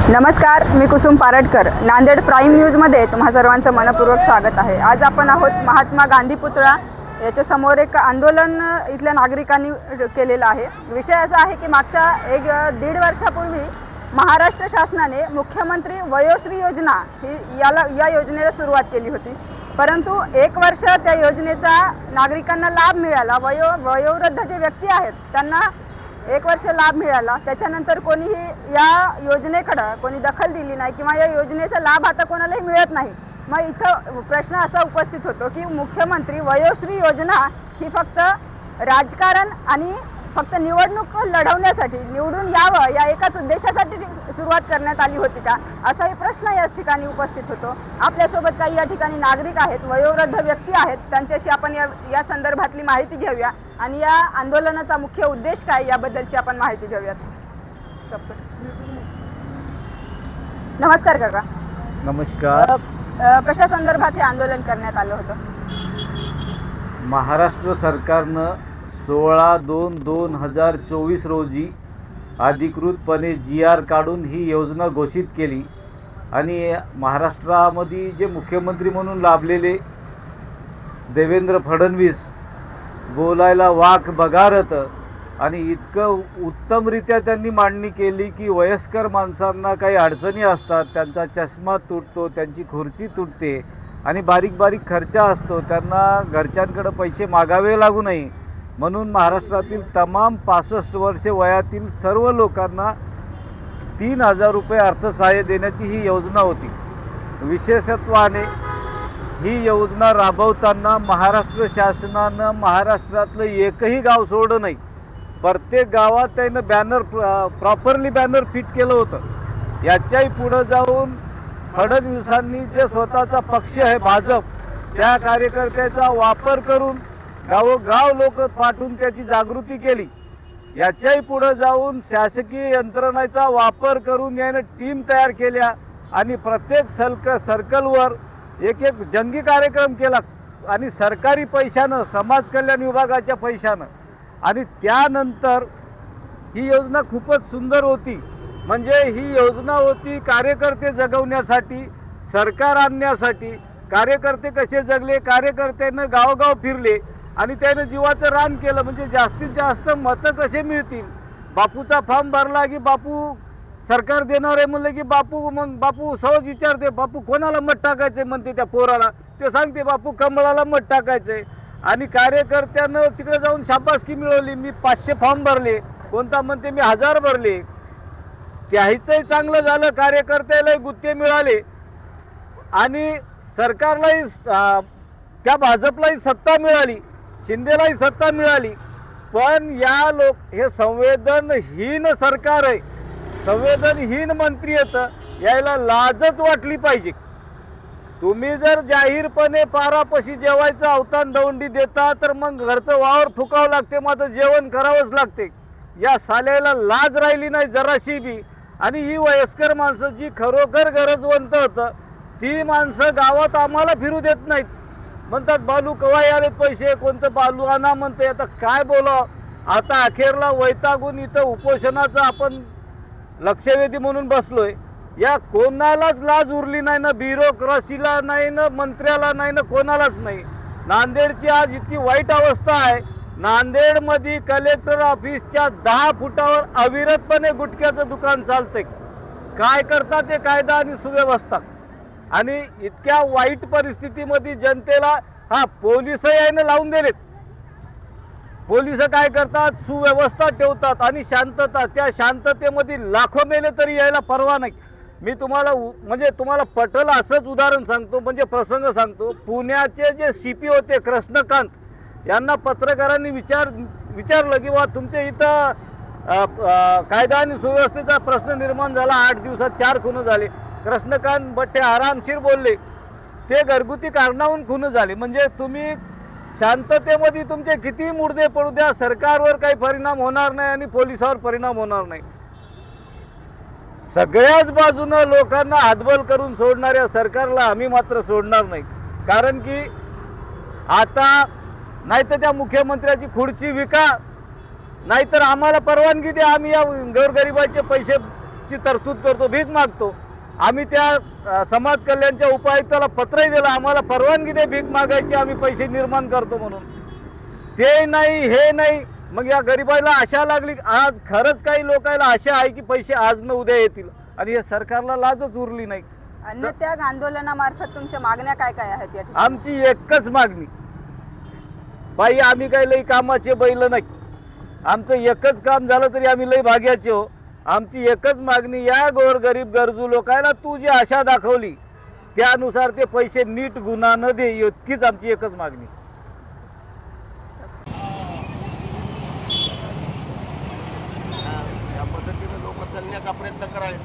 नमस्कार, मी कुसुम पारटकर. नांदेड प्राईम न्यूजमध्ये तुम्हा सर्वांचं मनपूर्वक स्वागत आहे. आज आपण आहोत महात्मा गांधी पुतळा याच्या समोर एक आंदोलन इथल्या नागरिकांनी केलेलं आहे. विषय असा आहे की मागच्या दीड वर्षापूर्वी महाराष्ट्र शासनाने मुख्यमंत्री वयोश्री योजना या योजनेला सुरुवात केली होती. परंतु एक वर्ष त्या योजनेचा नागरिकांना लाभ मिळाला. वयोवृद्ध जे व्यक्ती आहेत त्यांना एक वर्ष लाभ मिळाला. त्याच्यानंतर कोणीही या योजनेकडे कोणी दखल दिली नाही किंवा या योजनेचा लाभ आता कोणालाही मिळत नाही. मग इथं प्रश्न असा उपस्थित होतो की मुख्यमंत्री वयोश्री योजना ही फक्त राजकारण आणि फक्त निवडणूक लढवण्यासाठी, निवडून यावं या एकाच उद्देशासाठी सुरुवात करण्यात आली होती का, असाही प्रश्न या ठिकाणी उपस्थित होतो. आपल्यासोबत काही या ठिकाणी नागरिक आहेत, वयोवृद्ध व्यक्ती आहेत. त्यांच्याशी आपण या संदर्भातली माहिती घेऊया आणि या आंदोलनाचा मुख्य उद्देश काय याबद्दलची आपण माहिती घेऊयात. नमस्कार काका. नमस्कार. कशा संदर्भात हे आंदोलन करण्यात आलं होतं? महाराष्ट्र सरकारनं 16/2/2024 रोजी अधिकृतपणे GR काढून ही योजना घोषित केली आणि महाराष्ट्रामध्ये जे मुख्यमंत्री म्हणून लाभलेले देवेंद्र फडणवीस बोलायला वाक बगारत आणि इतकं उत्तमरित्या त्यांनी मांडणी केली की वयस्कर माणसांना काही अडचणी असतात, त्यांचा चष्मा तुटतो, त्यांची खुर्ची तुटते आणि बारीक बारीक खर्च असतो, त्यांना घरच्यांकडे पैसे मागावे लागू नये म्हणून महाराष्ट्रातील तमाम 65 वर्षे वयातील सर्व लोकांना 3000 रुपये अर्थसहाय्य देण्याची ही योजना होती. विशेषत्वाने ही योजना राबवताना महाराष्ट्र शासनानं महाराष्ट्रातलं एकही गाव सोडलं नाही. प्रत्येक गावात त्यानं प्रॉपरली बॅनर फिट केलं होतं. याच्याही पुढं जाऊन फडणवीसांनी जे स्वतःचा पक्ष आहे भाजप, त्या कार्यकर्त्याचा वापर करून गावोगाव लोक पाठवून त्याची जागृती केली. याच्याही पुढे जाऊन शासकीय यंत्रणेचा वापर करून याने टीम तयार केल्या आणि प्रत्येक सर्कलवर एक जंगी कार्यक्रम केला आणि सरकारी पैशानं, समाज कल्याण विभागाच्या पैशानं. आणि त्यानंतर ही योजना खूपच सुंदर होती. म्हणजे ही योजना होती कार्यकर्ते जगवण्यासाठी, सरकार आणण्यासाठी. कार्यकर्ते कसे जगले, कार्यकर्त्यांना गावोगाव फिरले आणि त्याने जीवाचं रान केलं. म्हणजे जास्तीत जास्त मतं कसे मिळतील. बापूचा फॉर्म भरला की बापू सरकार देणार आहे म्हणलं की बापू सहज विचारते, बापू कोणाला मत टाकायचे म्हणते त्या पोराला, ते सांगते बापू कमळाला मत टाकायचंय. आणि कार्यकर्त्यानं तिकडे जाऊन शाबासकी मिळवली, मी 500 फॉर्म भरले, कोणता म्हणते मी 1000 भरले. त्याहीचंही चांगलं झालं, कार्यकर्त्यालाही गुत्ते मिळाले आणि सरकारलाही त्या भाजपलाही सत्ता मिळाली, शिंदेलाही सत्ता मिळाली. पण हे संवेदनहीन सरकार आहे, संवेदनहीन मंत्री येतं, यायला लाजच वाटली पाहिजे. तुम्ही जर जाहीरपणे पारापाशी जेवायचं अवतान दवंडी देता तर मग घरचं वावर फुकावं लागते, मात्र जेवण करावंच लागते. या साल्याला लाज राहिली नाही जराशी बी. आणि ही वयस्कर माणसं जी खरोखर गरजवंत होतं, ती माणसं गावात आम्हाला फिरू देत नाहीत. म्हणतात बालू कवाय आलेत पैसे, कोणतं बालू आणा म्हणते. आता काय बोलावं. आता अखेरला वैतागून इथं उपोषणाचं आपण लक्षवेधी म्हणून बसलोय. या कोणालाच लाज उरली नाही, ना ब्युरोक्रेसीला नाही, ना मंत्र्याला नाही, ना कोणालाच नाही. नांदेडची आज इतकी वाईट अवस्था आहे. नांदेडमध्ये कलेक्टर ऑफिसच्या 10 फुटावर अविरतपणे गुटख्याचं दुकान चालतंय. काय करतात ते कायदा आणि सुव्यवस्था. आणि इतक्या वाईट परिस्थितीमध्ये जनतेला पोलिस यायनं लावून दिलेत. पोलिस काय करतात, सुव्यवस्था ठेवतात आणि शांतता. त्या शांततेमध्ये लाखो मेले तरी यायला परवा नाही. मी तुम्हाला पटल असंच उदाहरण सांगतो, म्हणजे प्रसंग सांगतो. पुण्याचे जे CP होते कृष्णकांत, यांना पत्रकारांनी विचारलं की तुमच्या इथं कायदा आणि सुव्यवस्थेचा प्रश्न निर्माण झाला, 8 दिवसात 4 खून झाले. कृष्णकांत बट्टे आरामशीर बोलले, ते घरगुती कारणावरून खून झाले. म्हणजे तुम्ही शांततेमध्ये तुमचे किती मुर्दे पडू द्या, सरकारवर काही परिणाम होणार नाही आणि पोलिसावर परिणाम होणार नाही. सगळ्याच बाजूनं लोकांना हातबल करून सोडणाऱ्या सरकारला आम्ही मात्र सोडणार नाही. कारण की आता नाहीतर त्या मुख्यमंत्र्याची खुर्ची विका, नाहीतर आम्हाला परवानगी द्या, आम्ही या गोरगरिबाचे पैसे भीकची तरतूद करतो, भीक मागतो. आम्ही त्या समाज कल्याणच्या उपायुक्ताला पत्रही दिलं, आम्हाला परवानगी दे भीक मागायची, आम्ही पैसे निर्माण करतो म्हणून. ते नाही, हे नाही. मग या गरिबाला आशा लागली. आज खरंच काही लोकांना आशा आहे की पैसे आज न उद्या येतील, आणि या सरकारला लाजच उरली नाही. अन्न त्याग आंदोलनामार्फत तुमच्या मागण्या काय काय आहेत या ठिकाणी? आमची एकच मागणी, बाई आम्ही काही लई कामाचे बैल नाही, आमचं एकच काम झालं तरी आम्ही लई भाग्याचे हो. आमची एकच मागणी, या गोरगरीब गरजू लोकांना तू जी आशा दाखवली त्यानुसार ते पैसे नीट गुन्हा न दे, इतकीच आमची एकच मागणी. या पद्धतीने लोक चालण्याचा प्रयत्न करावे.